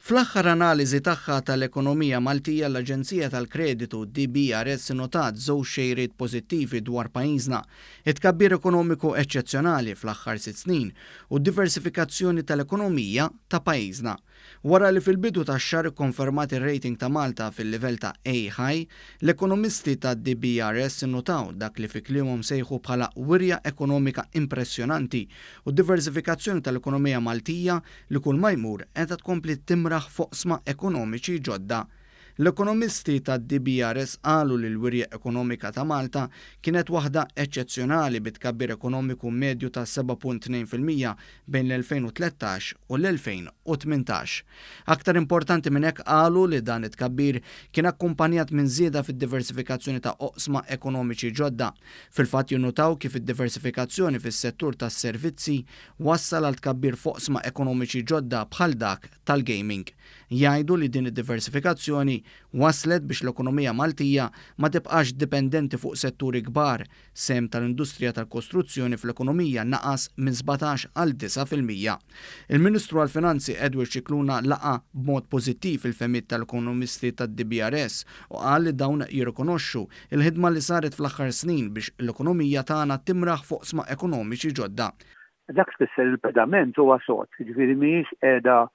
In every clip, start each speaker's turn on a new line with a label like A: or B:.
A: Fl-aħħar analiżi tagħha tal-ekonomija Maltija l-Aġenzija tal-Kreditu DBRS notat żewġ xejriet pożittivi dwar pajjiżna, it-tkabbir ekonomiku eċċezzjonali fl-aħħar 6 snin u d-diversifikazzjoni tal-ekonomija ta' pajjiżna. Wara li fil-bidu tax-xahar ikkonfermat ir-rating ta' Malta fil-livell ta' A high, l-ekonomisti ta' DBRS notaw dak li fi kliemuhom sejħu bħala wirja ekonomika impressjonanti u d-diversifikazzjoni tal-ekonomija Maltija li kull ma jmur qiegħda tkompli timraħ foqsma ekonomiċi ġodda. L-ekonomisti ta' DBRS qalu li l-wirja ekonomika ta' Malta kienet waħda eċċezzjonali bit-tkabbir ekonomiku medju ta' 7.2% bejn l-2013 u l-2018. Aktar importanti minn hekk qalu li dan it-tkabbir kien akkumpanjat minn żieda fid-diversifikazzjoni ta' oqsma ekonomiċi ġodda. Fil-fatt jinnutaw kif id-diversifikazzjoni fis-settur tas-servizzi wassal għal tkabbir foqsma ekonomiċi ġodda bħal dak tal-gaming. Jgħidu li din id-diversifikazzjoni waslet biex l-ekonomija Maltija ma tibqax dipendenti fuq setturi kbar, sem tal-industrija tal-kostruzzjoni fl-ekonomija naqas minn 17 għal 9%. Il-Ministru għall-Finanzi Edward Scicluna laqa b'mod pożittiv il-femiet tal-ekonomisti tad-DBRS u qal li dawn jirrikonoxxu il-ħidma li saret fl-aħħar snin biex l-ekonomija tagħna timraħ foqsma ekonomiċi ġodda.
B: Dak tfisser il-pedament huwa sod, jiġifieri mhijiex qiegħda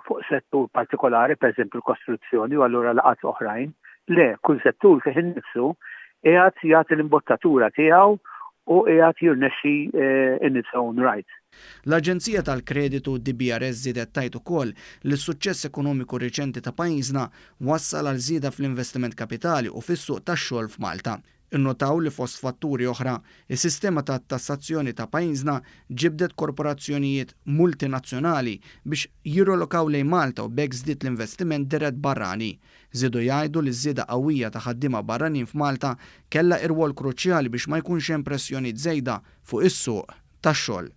B: fuq settur partikolari, per esempio l-kostruzzjoni u allura laqat oħrajn, le, kull settur fih innifsu qiegħed jagħti l-imbottatura tiegħu u qiegħed jirnexxi in its own right.
A: L-Aġenzija tal-Kreditu DBRS żiedet tajt ukoll li s-suċċess ekonomiku riċenti ta' pajjiżna wassal għal żieda fl-investiment kapitali u fis-suq tax-xogħol f'Malta. Innotaw li fost fatturi oħra, is-sistema ta' tassazzjoni ta' pajjiżna ġibdet korporazzjonijiet multinazzjonali biex jirrolokaw lejn Malta u b'hekk żdied l-investiment dirett barrani. Żiedu jgħidu li żieda qawwija ta' ħaddiema barranin f'Malta kellha rwol kruċjali biex ma jkunx hemm pressjoni żejda fuq is-suq tax-xogħol.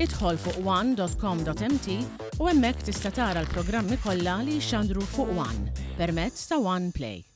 C: Idħol fuq one.com.mt u hemmhekk tista' tara l-programmi kollha li jxandru fuq One permezz ta' One Play.